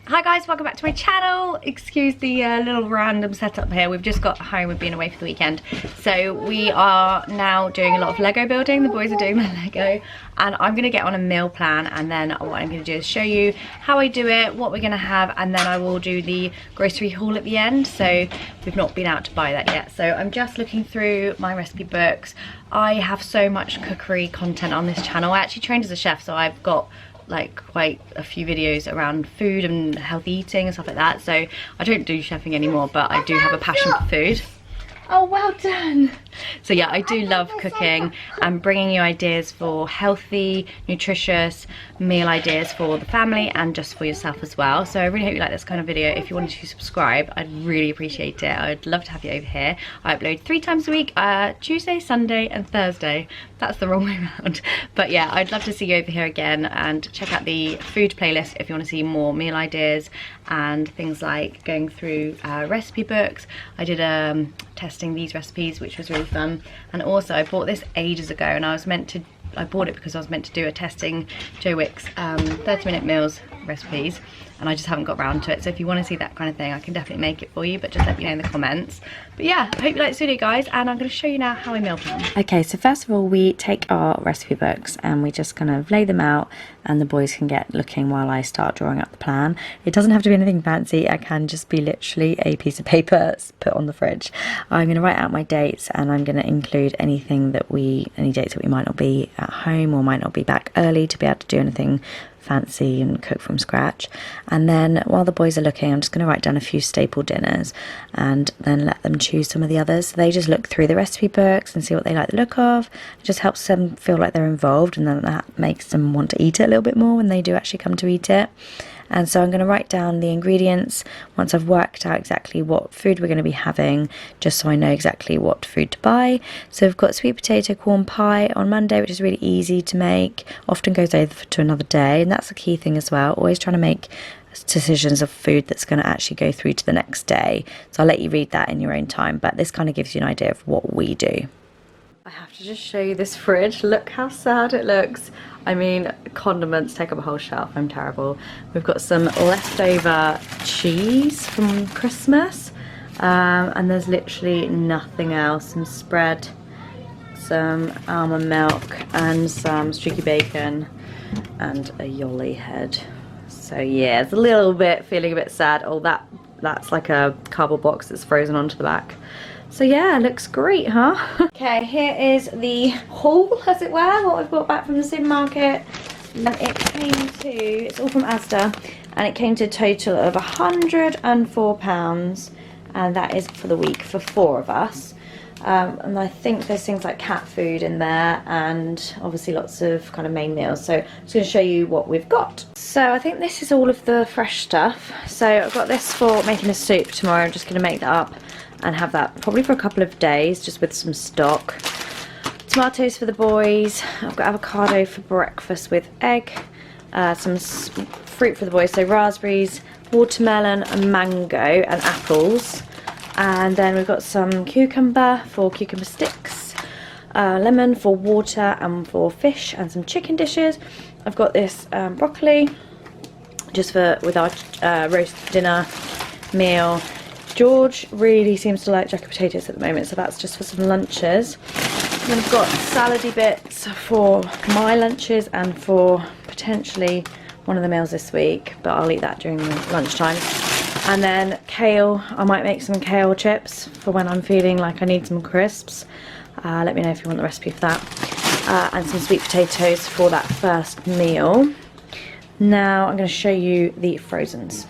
Hi guys, welcome back to my channel. Excuse the little random setup here. We've just got home, we've been away for the weekend. So we are now doing a lot of Lego building. The boys are doing their Lego and I'm gonna get on a meal plan, and then what I'm gonna do is show you how I do it, what we're gonna have, and then I will do the grocery haul at the end. So we've not been out to buy that yet. So I'm just looking through my recipe books. I have so much cookery content on this channel. I actually trained as a chef, so I've got like quite a few videos around food and healthy eating and stuff like that. So I don't do chefing anymore, but I do have a passion for food. Oh, well done. So yeah, I do love cooking and bringing you ideas for healthy, nutritious meal ideas for the family and just for yourself as well. So I really hope you like this kind of video. If you wanted to subscribe, I'd really appreciate it. I'd love to have you over here. I upload 3 times a week, Tuesday, Sunday and Thursday. That's the wrong way around. But yeah, I'd love to see you over here again, and check out the food playlist if you want to see more meal ideas and things like going through recipe books. I did testing these recipes, which was really fun. And also I bought this ages ago, and I bought it because I was meant to do a testing Joe Wick's 30-minute meals recipes, and I just haven't got around to it. So if you want to see that kind of thing, I can definitely make it for you, but just let me know in the comments. But yeah, I hope you like this video guys, and I'm going to show you now how I meal plan. Okay, so first of all, we take our recipe books and we just kind of lay them out, and the boys can get looking while I start drawing up the plan. It doesn't have to be anything fancy. It can just be literally a piece of paper put on the fridge. I'm going to write out my dates, and I'm going to include any dates that we might not be at home or might not be back early to be able to do anything fancy and cook from scratch. And then while the boys are looking, I'm just going to write down a few staple dinners and then let them choose some of the others. So they just look through the recipe books and see what they like the look of. It just helps them feel like they're involved, and then that makes them want to eat it a little bit more when they do actually come to eat it. And so I'm going to write down the ingredients once I've worked out exactly what food we're going to be having, just so I know exactly what food to buy. So we've got sweet potato corn pie on Monday, which is really easy to make, often goes over to another day, and that's the key thing as well, always trying to make decisions of food that's going to actually go through to the next day. So I'll let you read that in your own time, but this kind of gives you an idea of what we do. I have to just show you this fridge. Look how sad it looks. I mean, condiments take up a whole shelf. I'm terrible. We've got some leftover cheese from Christmas, and there's literally nothing else. Some spread, some almond milk, and some streaky bacon, and a yolly head. So yeah, it's a little bit feeling a bit sad. Oh, that's like a cardboard box that's frozen onto the back. So yeah, looks great, huh? Okay, here is the haul, as it were, what I've got back from the supermarket. And it's all from Asda, and it came to a total of £104, and that is for the week for 4 of us. And I think there's things like cat food in there, and obviously lots of kind of main meals. So I'm just going to show you what we've got. So I think this is all of the fresh stuff. So I've got this for making a soup tomorrow. I'm just going to make that up and have that probably for a couple of days, just with some stock. Tomatoes for the boys. I've got avocado for breakfast with egg. Some fruit for the boys, so raspberries, watermelon, and mango, and apples. And then we've got some cucumber for cucumber sticks, lemon for water and for fish, and some chicken dishes. I've got this broccoli just with our roast dinner meal. George really seems to like jacket potatoes at the moment, so that's just for some lunches. And then I've got salady bits for my lunches and for potentially one of the meals this week, but I'll eat that during lunchtime. And then kale, I might make some kale chips for when I'm feeling like I need some crisps. Let me know if you want the recipe for that. And some sweet potatoes for that first meal. Now I'm going to show you the frozens.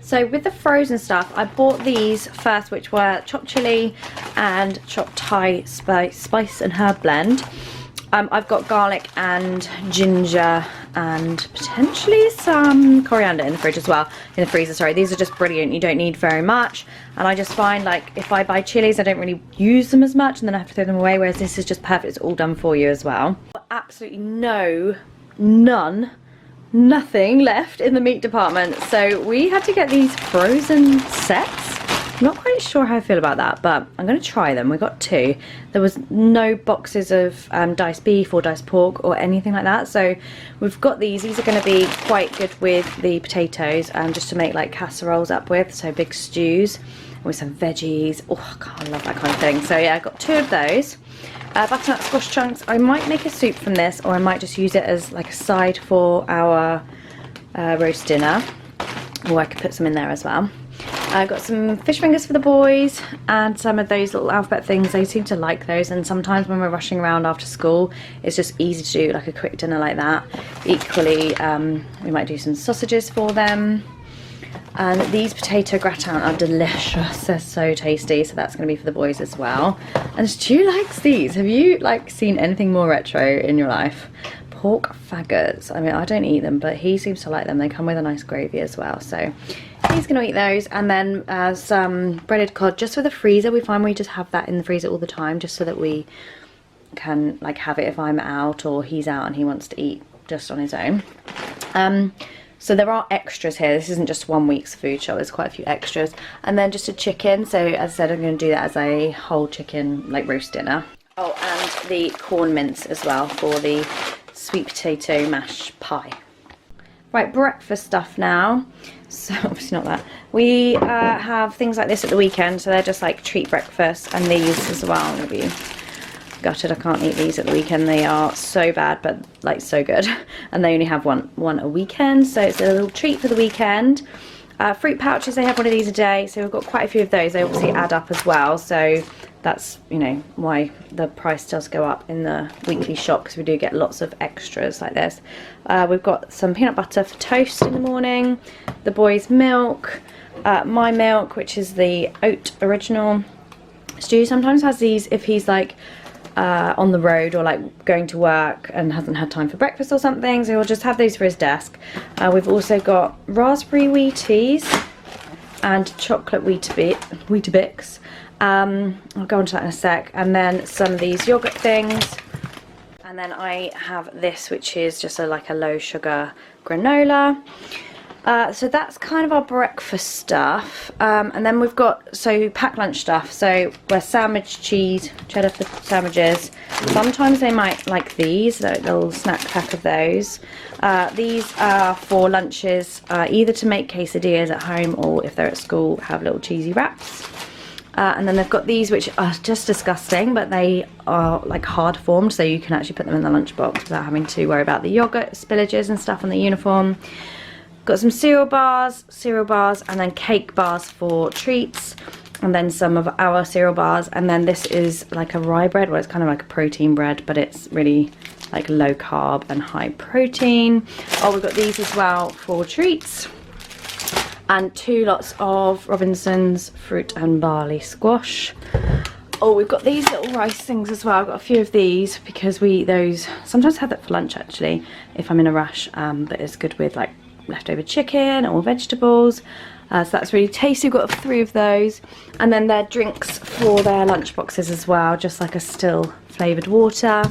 So with the frozen stuff, I bought these first, which were chopped chili and chopped Thai spice and herb blend. I've got garlic and ginger and potentially some coriander in the fridge as well, in the freezer, sorry. These are just brilliant, you don't need very much. And I just find, like, if I buy chilies, I don't really use them as much, and then I have to throw them away, whereas this is just perfect, it's all done for you as well. Absolutely nothing left in the meat department, so we had to get these frozen sets. I'm not quite sure how I feel about that, but I'm going to try them. We got 2. There was no boxes of diced beef or diced pork or anything like that, so we've got these. These are going to be quite good with the potatoes, just to make like casseroles up with, so big stews with some veggies. Oh, God, I love that kind of thing. So yeah, I got 2 of those. Butternut squash chunks. I might make a soup from this, or I might just use it as like a side for our roast dinner, or I could put some in there as well. I got some fish fingers for the boys and some of those little alphabet things. They seem to like those, and sometimes when we're rushing around after school, it's just easy to do like a quick dinner like that. Equally, we might do some sausages for them. And these potato gratin are delicious. They're so tasty, so that's going to be for the boys as well. And Stu likes these. Have you like seen anything more retro in your life? Pork faggots. I mean, I don't eat them, but he seems to like them. They come with a nice gravy as well, so he's going to eat those. And then some breaded cod just for the freezer. We find we just have that in the freezer all the time, just so that we can like have it if I'm out or he's out and he wants to eat just on his own. So there are extras here. This isn't just 1 week's food shop. There's quite a few extras. And then just a chicken. So as I said, I'm going to do that as a whole chicken like roast dinner. Oh, and the corn mince as well for the sweet potato mash pie. Right, breakfast stuff now. So obviously not that. We have things like this at the weekend. So they're just like treat breakfast, and these as well. I'm going to be gutted I can't eat these at the weekend. They are so bad, but like so good. And they only have one a weekend, so it's a little treat for the weekend. Fruit pouches, they have one of these a day, so we've got quite a few of those. They obviously add up as well, so that's, you know, why the price does go up in the weekly shop, because we do get lots of extras like this. We've got some peanut butter for toast in the morning, the boys' milk, my milk, which is the oat original. Stu sometimes has these if he's like on the road or like going to work and hasn't had time for breakfast or something, so he'll just have those for his desk. We've also got raspberry Wheaties and chocolate Weetabix. I'll go on to that in a sec. And then some of these yogurt things, and then I have this, which is just like a low sugar granola. So that's kind of our breakfast stuff, and then we've got packed lunch stuff. So we're sandwich cheese, cheddar for sandwiches. Sometimes they might like these, a little snack pack of those. These are for lunches, either to make quesadillas at home, or if they're at school, have little cheesy wraps. And then they've got these, which are just disgusting, but they are like hard formed, so you can actually put them in the lunchbox without having to worry about the yogurt spillages and stuff on the uniform. Got some cereal bars, and then cake bars for treats, and then some of our cereal bars. And then this is like a rye bread, well, it's kind of like a protein bread, but it's really like low carb and high protein. Oh, we've got these as well for treats, and 2 lots of Robinson's fruit and barley squash. Oh, we've got these little rice things as well. I've got a few of these because we eat those. Sometimes have that for lunch actually, if I'm in a rush, but it's good with like leftover chicken or vegetables, so that's really tasty. We've got 3 of those, and then their drinks for their lunch boxes as well, just like a still flavoured water.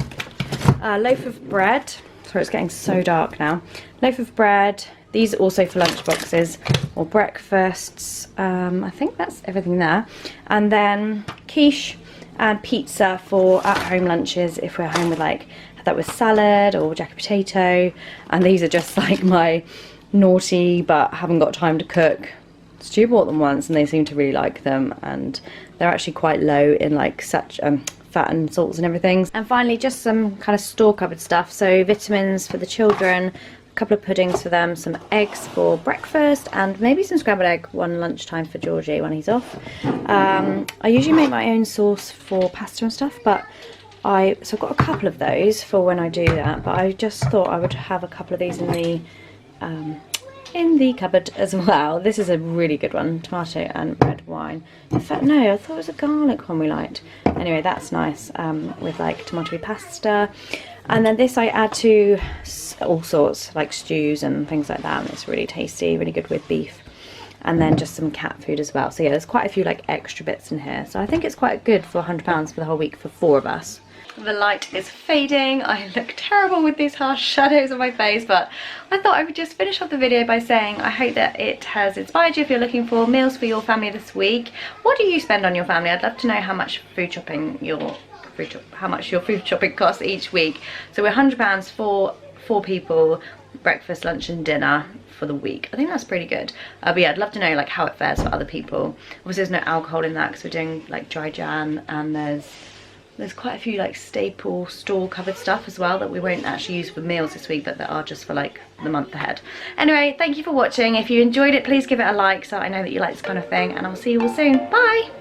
Loaf of bread, sorry it's getting so dark now. Loaf of bread, these are also for lunch boxes or breakfasts. I think that's everything there. And then quiche and pizza for at home lunches if we're home with like that with salad or jacket potato. And these are just like my naughty but haven't got time to cook. Stu bought them once and they seem to really like them, and they're actually quite low in like such fat and salts and everything. And finally just some kind of store cupboard stuff, so vitamins for the children, a couple of puddings for them, some eggs for breakfast, and maybe some scrambled egg one lunchtime for Georgie when he's off. I usually make my own sauce for pasta and stuff, but so I've got a couple of those for when I do that, but I just thought I would have a couple of these in the cupboard as well. This is a really good one, tomato and red wine. In fact, no, I thought it was a garlic one we liked. Anyway, that's nice, with like tomato pasta. And then this I add to all sorts, like stews and things like that, and it's really tasty, really good with beef. And then just some cat food as well. So yeah, there's quite a few like extra bits in here. So I think it's quite good for £100 for the whole week for 4 of us. The light is fading. I look terrible with these harsh shadows on my face, but I thought I would just finish off the video by saying I hope that it has inspired you if you're looking for meals for your family this week. What do you spend on your family? I'd love to know how much how much your food shopping costs each week. So we're £100 for 4 people, breakfast, lunch and dinner for the week. I think that's pretty good. But yeah, I'd love to know like how it fares for other people. Obviously there's no alcohol in that because we're doing like dry Jan, and there's quite a few like staple store covered stuff as well that we won't actually use for meals this week, but that are just for like the month ahead. Anyway, thank you for watching. If you enjoyed it, please give it a like so I know that you like this kind of thing, and I'll see you all soon. Bye.